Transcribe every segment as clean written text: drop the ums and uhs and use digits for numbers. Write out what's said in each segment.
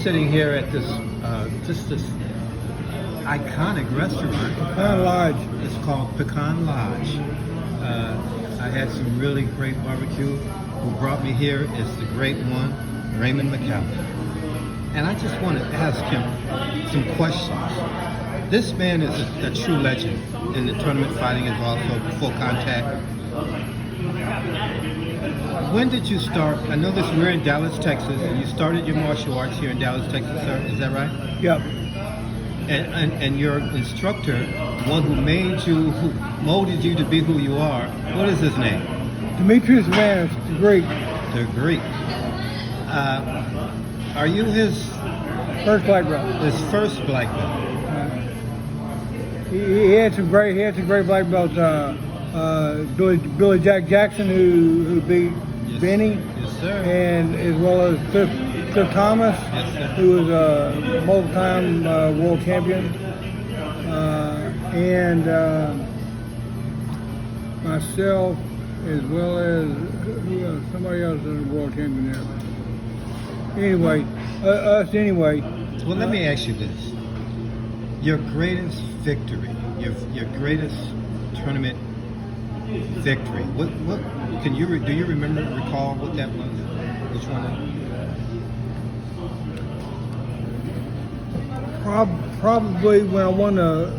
sitting here at this just this iconic restaurant. Pecan Lodge. It's called Pecan Lodge. I had some really great barbecue. Who brought me here is the great one, Raymond McCallum. And I just want to ask him some questions. This man is a true legend in the tournament fighting, is also full contact. When did you start? I know this, we're in Dallas, Texas, and you started your martial arts here in Dallas, Texas, sir. Is that right? Yep. And your instructor, the one who made you, who molded you to be who you are, what is his name? Demetrius Vance, the Greek. The Greek. Are you his First black belt. his first black belt? He had some great black belts. Billy Jack Jackson, who beat Yes. Benny, Yes, sir. and as well as Cliff Thomas, Yes, sir. who was a multi-time world champion, and myself, as well as who else? Somebody else is a world champion there. Anyway, us anyway. Well, let me ask you this: your greatest victory, your greatest tournament victory. What can you do? You recall what that was? Which one? Probably when I won the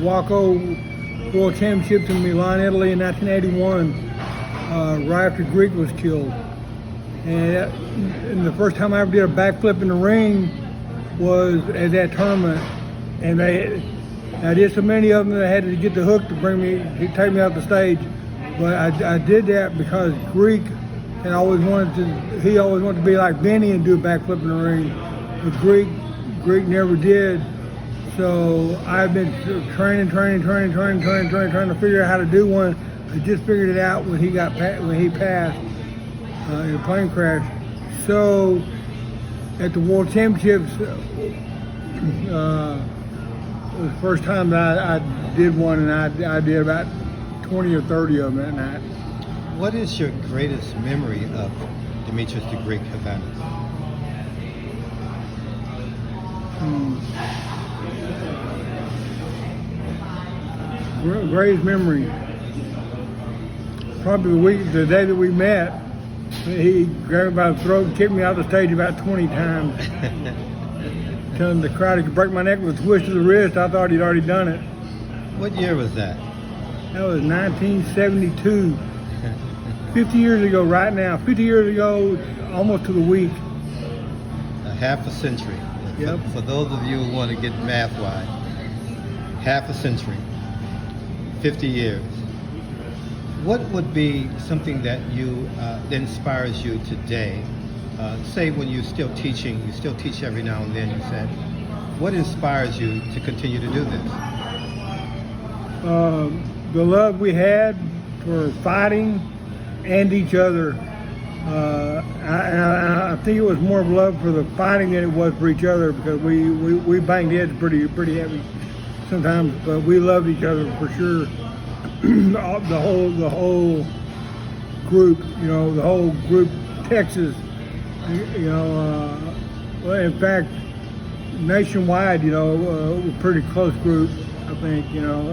Waco World Championships in Milan, Italy in 1981, right after Greek was killed. And the first time I ever did a backflip in the ring was at that tournament. And I did so many of them that I had to get the hook to take me off the stage. But I did that because Greek he always wanted to be like Benny and do a backflip in the ring. But Greek never did. So I've been training, trying to figure out how to do one. I just figured it out when he passed in a plane crash. So at the World Championships, it was the first time that I did one, and I did about 20 or 30 of them that night. What is your greatest memory of Demetrius the Greek Havanas? Greatest memory. Probably the day that we met, he grabbed me by the throat and kicked me out the stage about 20 times. Telling the crowd he could break my neck with a twist of the wrist. I thought he'd already done it. What year was that? That was 1972. 50 years ago right now. 50 years ago, almost to the week. A half a century. Yep. For those of you who want to get math-wise, half a century, 50 years. What would be something that that inspires you today? Say when you're still teaching, you still teach every now and then, you said. What inspires you to continue to do this? The love we had for fighting and each other. I think it was more of love for the fighting than it was for each other, because we banged heads pretty heavy sometimes, but we loved each other for sure. the whole group, the whole group, Texas, well, in fact, nationwide, we're a pretty close group, I think,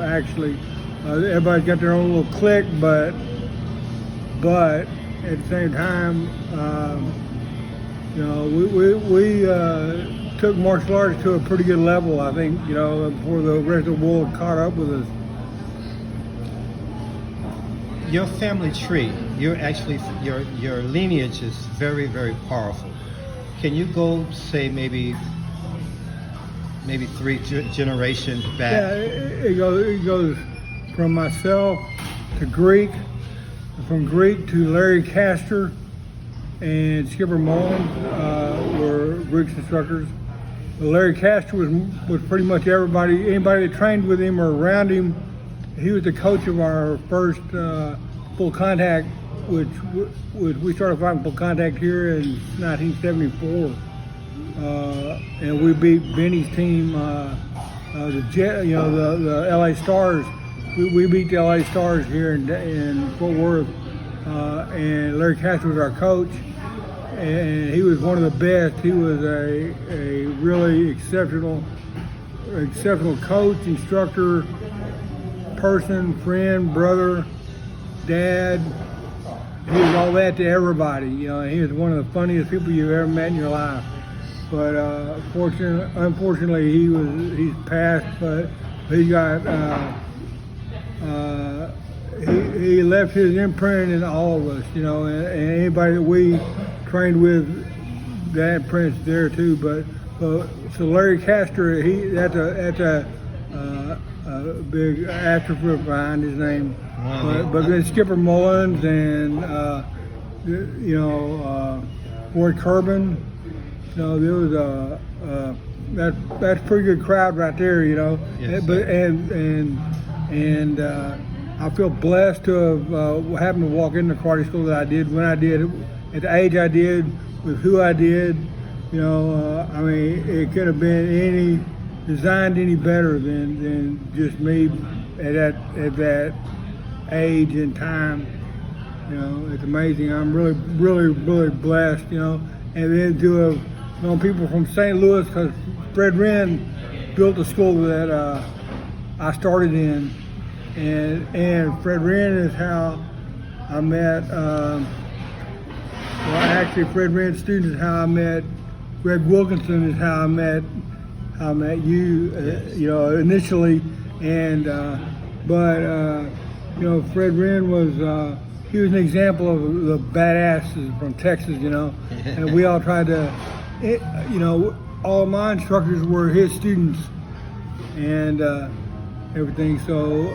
actually. Everybody's got their own little clique, but at the same time, we took martial arts to a pretty good level, I think, before the rest of the world caught up with us. Your family tree, your lineage is very, very powerful. Can you go, say, maybe 3 generations back? Yeah, it goes from myself to Greek, from Greek to Larry Castor and Skipper Mullen were Greek's instructors. But Larry Castor was pretty much anybody that trained with him or around him. He was the coach of our first full contact, which we started fighting full contact here in 1974, and we beat Benny's team, the LA Stars. We beat the LA Stars here in Fort Worth, and Larry Castor was our coach. and he was one of the best. He was a really exceptional coach, instructor, person, friend, brother, dad. He was all that to everybody. You know, he was one of the funniest people you've ever met in your life. But unfortunately, he's passed. But he got he left his imprint in all of us. You know, and anybody that we trained with, that imprint's there too. But so Larry Castor, that's a big attribute behind his name. But then Skipper Mullins and Ward Kerbin. You know, there was that's a pretty good crowd right there. You know, yes, but and I feel blessed to have happened to walk into karate school that I did when I did, at the age I did, with who I did. You know, I mean, it could have been designed any better than just me at that age and time. You know, it's amazing. I'm really, really, really blessed. You know, and then to have known people from St. Louis, because Fred Wren built the school that I started in, and Fred Wren is how I met. Fred Wren's students is how I met. Greg Wilkinson is how I met you, yes. You know, initially, and you know, Fred Wren was he was an example of the badasses from Texas, you know, and we all tried to, you know, all my instructors were his students, and everything. So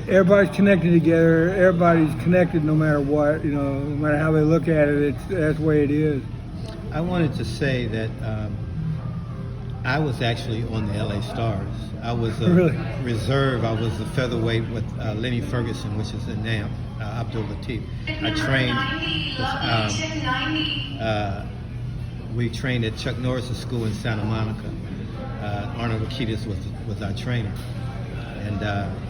everybody's connected together. Everybody's connected, no matter what, you know, no matter how they look at it. That's the way it is. I wanted to say that I was actually on the LA Stars. I was a Really? reserve. I was a featherweight with Lenny Ferguson, which is in NAM, Abdul Latif. I trained. We trained at Chuck Norris' school in Santa Monica. Arnold Rakitis was our trainer, and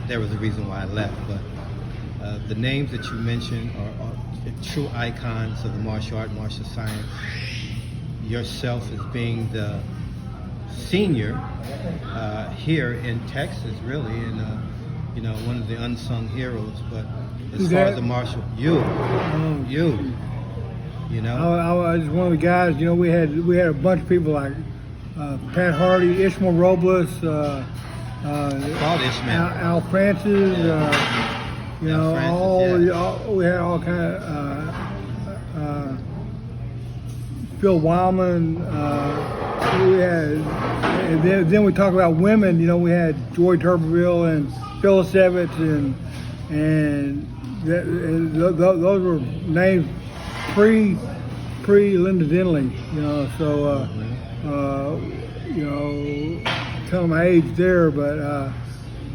there was a reason why I left. But the names that you mentioned are true icons of the martial art, martial science. Yourself as being the senior here in Texas, really, and you know, one of the unsung heroes. But as far as the martial, you know, I was one of the guys. You know, we had a bunch of people like Pat Hardy, Ishmael Robles, called Ishmael, Al Francis. You know, we had all kind of Phil Wildman. We had, and then we talk about women. You know, we had Joy Tuberville and Phyllis Evans, and those were names pre Linda Denley. You know, so you know, tell my age there, but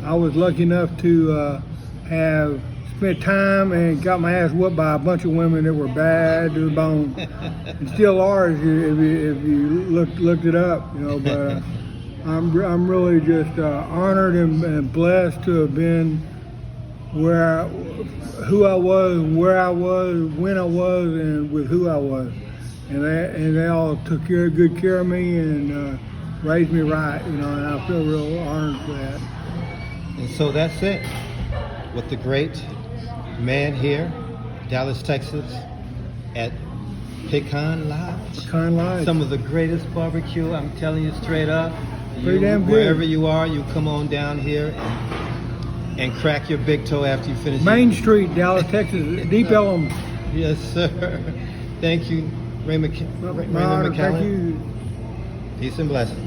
I was lucky enough to have spent time and got my ass whooped by a bunch of women that were bad to the bone, and still are if you looked it up, you know. But I'm really just honored and blessed to have been who I was, where I was, when I was, and with who I was, and they all took good care of me and raised me right, you know. And I feel real honored for that. and so that's it. With the great man here, Dallas, Texas, at Pecan Lodge. Pecan Lodge. Some of the greatest barbecue, I'm telling you straight up. Pretty damn good. Wherever you are, you come on down here and crack your big toe after you finish. Main Street, Dallas, Texas, Deep Ellum. Yes, sir. Thank you, Raymond McCallum. Thank you. Peace and blessings.